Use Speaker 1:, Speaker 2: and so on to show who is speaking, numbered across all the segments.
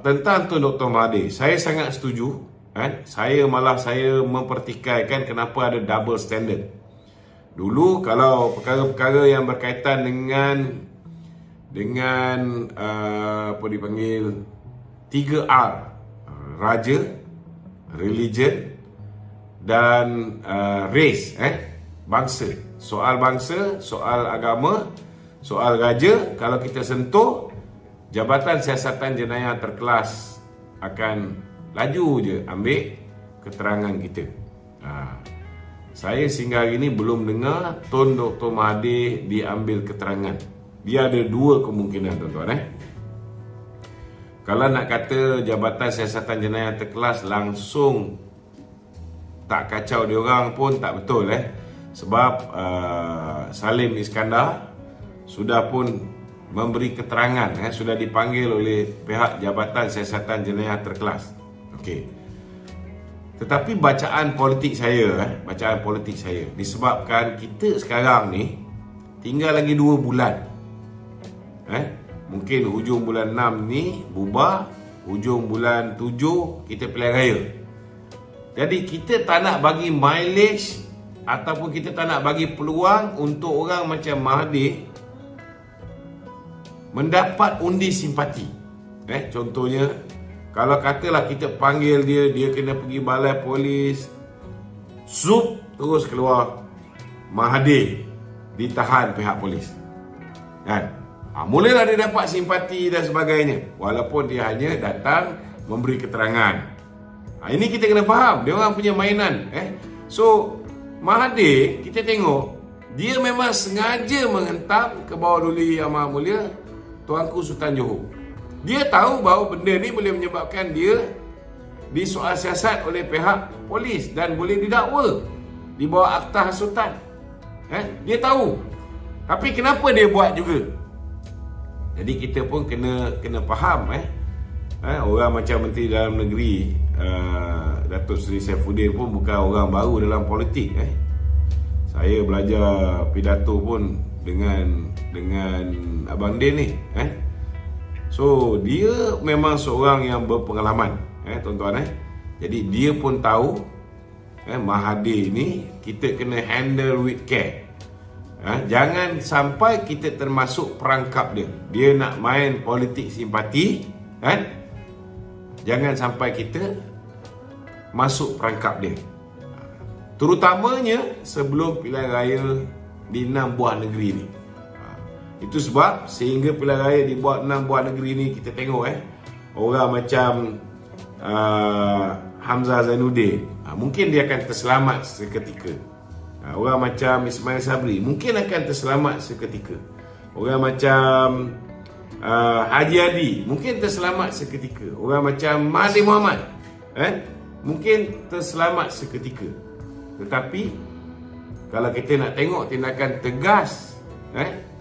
Speaker 1: tentang Tun Dr. Mahathir, saya sangat setuju. Saya mempertikaikan kenapa ada double standard. Dulu kalau perkara-perkara yang berkaitan dengan apa dipanggil 3R, raja, religion dan race, bangsa. Soal bangsa, soal agama, soal raja, kalau kita sentuh, Jabatan Siasatan Jenayah Terkelas akan laju je ambil keterangan kita. Saya sehingga hari ini belum dengar Tun Dr. Mahathir diambil keterangan. Dia ada dua kemungkinan, tuan-tuan. Kalau nak kata Jabatan Siasatan Jenayah Terkelas langsung tak kacau diorang pun tak betul. Sebab Salim Iskandar sudah pun memberi keterangan, sudah dipanggil oleh pihak Jabatan Siasatan Jenayah Terkelas. Okey. Tetapi bacaan politik saya disebabkan kita sekarang ni tinggal lagi 2 bulan. Mungkin hujung bulan 6 ni bubar, hujung bulan 7 kita pilihan raya. Jadi kita tak nak bagi mileage ataupun kita tak nak bagi peluang untuk orang macam Mahathir mendapat undi simpati. Contohnya, kalau katalah kita panggil dia kena pergi balai polis, terus keluar Mahathir ditahan pihak polis. Mulalah dia dapat simpati dan sebagainya, walaupun dia hanya datang memberi keterangan. Ini kita kena faham, dia orang punya mainan. So, Mahathir, kita tengok, dia memang sengaja menghentam ke bawah Duli Yang Maha Mulia Tuanku Sultan Johor. Dia tahu bahawa benda ni boleh menyebabkan dia disoal siasat oleh pihak polis dan boleh didakwa di bawah Akta Hasutan. Dia tahu. Tapi kenapa dia buat juga? Jadi kita pun kena faham. Orang macam Menteri Dalam Negeri Datuk Seri Saifuddin pun bukan orang baru dalam politik. Saya belajar pidato pun dengan Abang Din ni. So dia memang seorang yang berpengalaman, tuan-tuan. Jadi dia pun tahu Mahathir ni kita kena handle with care. Jangan sampai kita termasuk perangkap dia. Dia nak main politik simpati, jangan sampai kita masuk perangkap dia. Terutamanya sebelum pilihan raya di 6 buah negeri ni. Itu sebab sehingga pilihan raya di 6 buah negeri ni kita tengok orang macam Hamzah Zainuddin, mungkin dia akan terselamat seketika. Orang macam Ismail Sabri mungkin akan terselamat seketika. Orang macam Haji Hadi mungkin terselamat seketika. Orang macam Mahathir Mohamad mungkin terselamat seketika. Tetapi kalau kita nak tengok tindakan tegas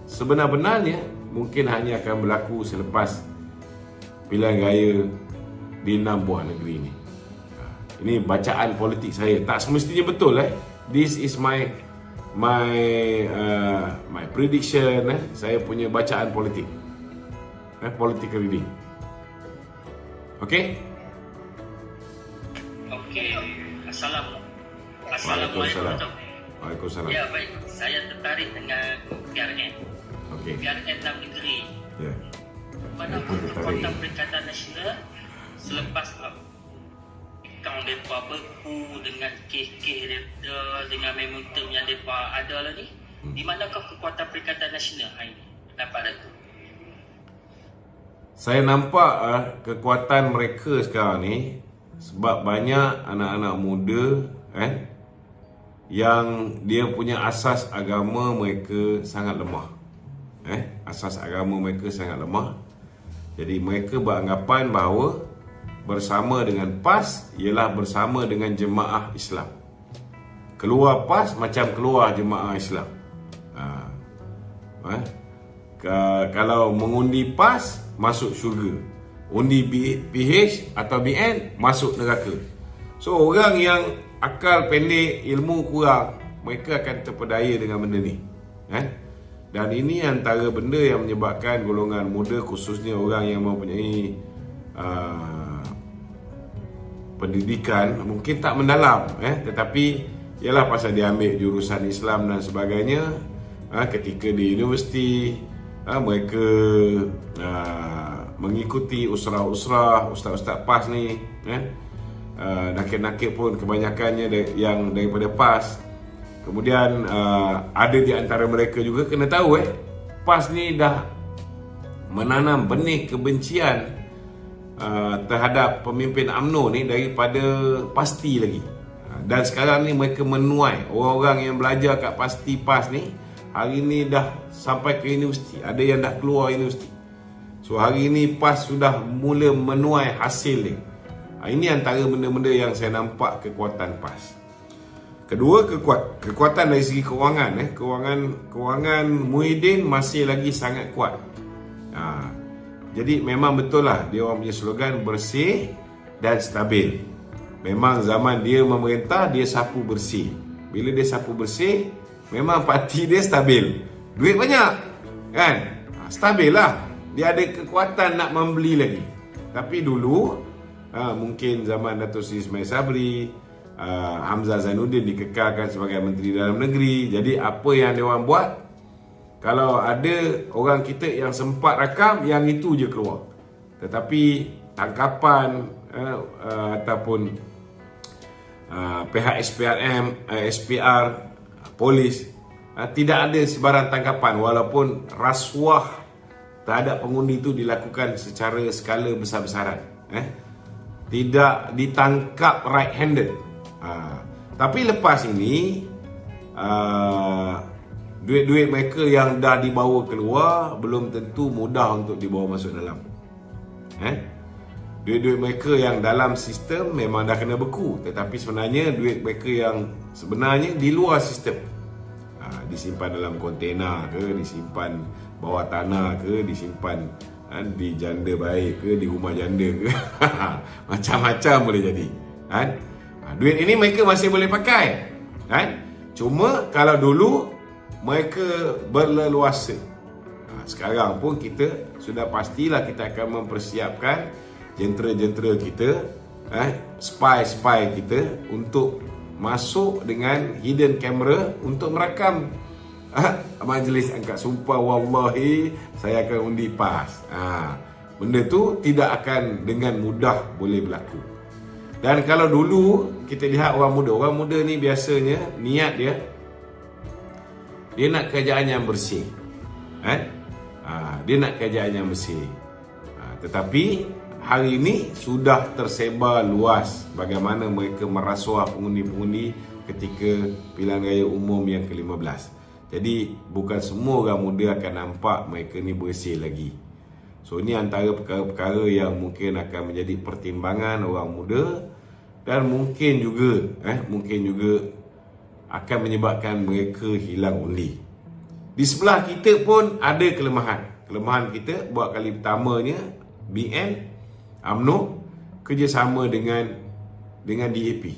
Speaker 1: sebenar-benarnya, mungkin hanya akan berlaku selepas pilihan raya di 6 buah negeri ini. Ini bacaan politik saya. Tak semestinya betul. This is my prediction. Saya punya bacaan politik. Political reading. Okey?
Speaker 2: Assalamualaikum.
Speaker 1: Waalaikumsalam.
Speaker 2: Ya, baik. Saya tertarik dengan PRN.
Speaker 1: Okey.
Speaker 2: PRN 6 negeri.
Speaker 1: Ya.
Speaker 2: Pada Kekuatan Perikatan Nasional selepas akaun mereka berku dengan kes-kes mereka, dengan momentum yang mereka ada lah ni, di manakah Kekuatan Perikatan Nasional hari ini? Pendapat Datuk?
Speaker 1: Saya nampak kekuatan mereka sekarang ni sebab banyak anak-anak muda yang dia punya asas agama mereka sangat lemah. Asas agama mereka sangat lemah. Jadi mereka beranggapan bahawa bersama dengan PAS ialah bersama dengan jemaah Islam. Keluar PAS macam keluar jemaah Islam. Kalau mengundi PAS masuk syurga, undi PH atau BN masuk neraka. So orang yang akal pendek, ilmu kurang, mereka akan terpedaya dengan benda ni. Dan ini antara benda yang menyebabkan golongan muda, khususnya orang yang mempunyai pendidikan mungkin tak mendalam, tetapi ialah pasal dia ambil jurusan Islam dan sebagainya. Ketika di universiti, mereka mengikuti usrah-usrah ustaz-ustaz PAS ni, nakil-nakil pun kebanyakannya yang daripada PAS. Kemudian ada di antara mereka juga kena tahu PAS ni dah menanam benih kebencian terhadap pemimpin UMNO ni daripada pasti lagi. Dan sekarang ni mereka menuai orang-orang yang belajar kat pasti PAS ni, hari ni dah sampai ke universiti, ada yang dah keluar universiti. So hari ni PAS sudah mula menuai hasil ni. Ini antara benda-benda yang saya nampak kekuatan PAS. Kedua, kekuatan dari segi kewangan. Kewangan Muhyiddin masih lagi sangat kuat. Jadi memang betul lah dia orang punya slogan bersih dan stabil. Memang zaman dia memerintah, dia sapu bersih. Bila dia sapu bersih, memang parti dia stabil. Duit banyak, kan? Stabil lah. Dia ada kekuatan nak membeli lagi. Tapi dulu, mungkin zaman Dato' Seri Ismail Sabri, Hamzah Zainuddin dikekalkan sebagai Menteri Dalam Negeri. Jadi apa yang dia orang buat, kalau ada orang kita yang sempat rakam, yang itu je keluar. Tetapi tangkapan ataupun pihak SPR, polis, tidak ada sebarang tangkapan, walaupun rasuah terhadap pengundi itu dilakukan secara skala besar-besaran. Tidak ditangkap right-handed. Tapi lepas ini, duit-duit mereka yang dah dibawa keluar belum tentu mudah untuk dibawa masuk dalam. Duit-duit mereka yang dalam sistem memang dah kena beku, tetapi sebenarnya duit mereka yang sebenarnya di luar sistem, disimpan dalam kontena ke, disimpan bawah tanah ke, disimpan di janda baik ke, di rumah janda ke. Macam-macam boleh jadi. Duit ini mereka masih boleh pakai. Cuma kalau dulu mereka berleluasa. Sekarang pun kita sudah pastilah kita akan mempersiapkan jentera-jentera kita, spy-spy kita untuk masuk dengan hidden camera untuk merakam majlis angkat sumpah wallahi saya akan undi PAS. Benda tu tidak akan dengan mudah boleh berlaku. Dan kalau dulu kita lihat orang muda ni biasanya niat dia nak kerajaan yang bersih. Dia nak kerajaan yang bersih. Tetapi hari ini sudah tersebar luas bagaimana mereka merasuah pengundi-pengundi ketika pilihan raya umum yang ke-15. Jadi bukan semua orang muda akan nampak mereka ni bersih lagi. So ini antara perkara-perkara yang mungkin akan menjadi pertimbangan orang muda, dan mungkin juga akan menyebabkan mereka hilang undi. Di sebelah kita pun ada kelemahan. Kelemahan kita buat kali pertamanya BN, UMNO kerjasama dengan DAP.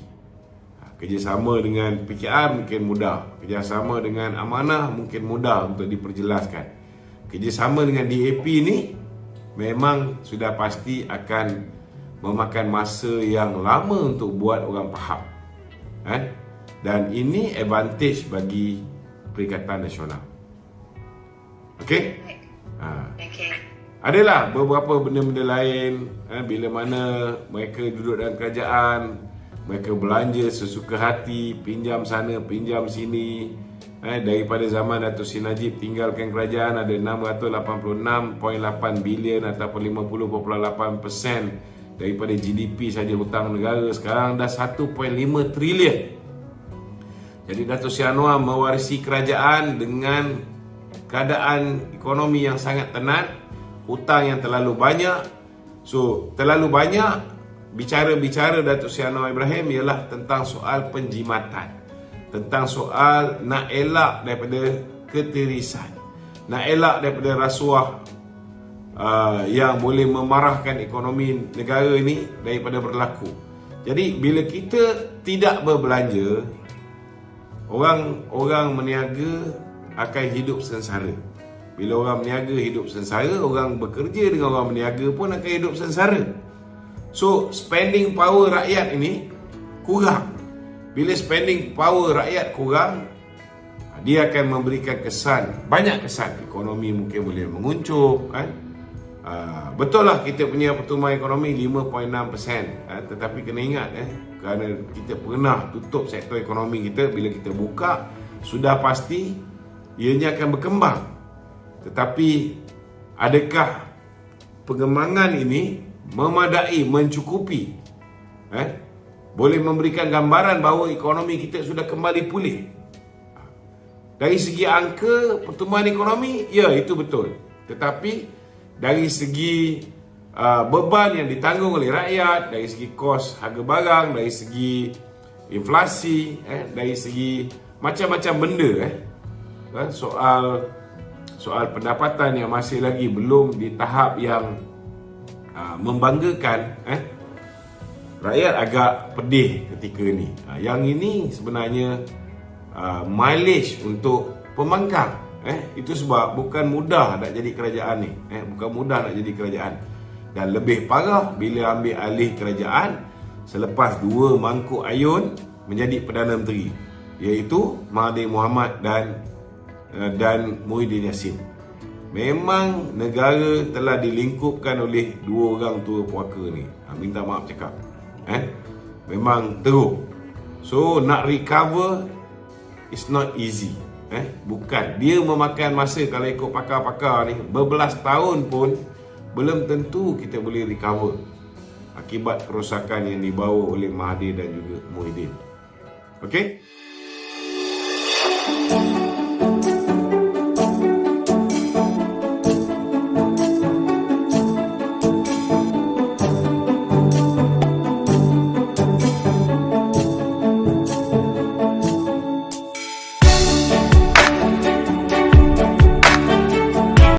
Speaker 1: Kerjasama dengan PKR mungkin mudah. Kerjasama dengan Amanah mungkin mudah untuk diperjelaskan. Kerjasama dengan DAP ni memang sudah pasti akan memakan masa yang lama untuk buat orang faham. Dan ini advantage bagi Perikatan Nasional. Okey?
Speaker 2: Okey.
Speaker 1: Adalah beberapa benda-benda lain, bila mana mereka duduk dalam kerajaan, mereka belanja sesuka hati, pinjam sana, pinjam sini. Daripada zaman Dato' Seri Najib tinggalkan kerajaan, ada 686.8 bilion ataupun 50.8% daripada GDP saja hutang negara. Sekarang dah 1.5 trilion. Jadi Dato' Seri Anwar mewarisi kerajaan dengan keadaan ekonomi yang sangat tenat, hutang yang terlalu banyak. So, terlalu banyak. Bicara-bicara Dato' Seri Anwar Ibrahim ialah tentang soal penjimatan, tentang soal nak elak daripada ketirisan, nak elak daripada rasuah yang boleh memarahkan ekonomi negara ini daripada berlaku. Jadi bila kita tidak berbelanja, orang meniaga akan hidup sengsara. Bila orang meniaga hidup sengsara, orang bekerja dengan orang meniaga pun akan hidup sengsara. So spending power rakyat ini kurang. Bila spending power rakyat kurang, dia akan memberikan kesan, banyak kesan. Ekonomi mungkin boleh menguncup kan. Betul lah kita punya pertumbuhan ekonomi 5.6%, tetapi kena ingat kerana kita pernah tutup sektor ekonomi kita, bila kita buka sudah pasti ianya akan berkembang. Tetapi adakah pengembangan ini memadai, mencukupi, boleh memberikan gambaran bahawa ekonomi kita sudah kembali pulih? Dari segi angka pertumbuhan ekonomi, ya itu betul. Tetapi dari segi beban yang ditanggung oleh rakyat, dari segi kos harga barang, dari segi inflasi, dari segi macam-macam benda, soal pendapatan yang masih lagi belum di tahap yang membanggakan, rakyat agak pedih ketika ini. Yang ini sebenarnya mileage untuk pembangkang. Itu sebab bukan mudah nak jadi kerajaan ni. Bukan mudah nak jadi kerajaan. Dan lebih parah bila ambil alih kerajaan selepas 2 mangkuk ayun menjadi Perdana Menteri, iaitu Mahathir Mohamad dan Muhyiddin Yassin. Memang negara telah dilingkupkan oleh 2 orang tua puaka ni. Minta maaf cakap. Memang teruk. So nak recover it's not easy. Bukan. Dia memakan masa, kalau ikut pakar-pakar ni, berbelas tahun pun belum tentu kita boleh recover akibat kerosakan yang dibawa oleh Mahathir dan juga Muhyiddin. Okey?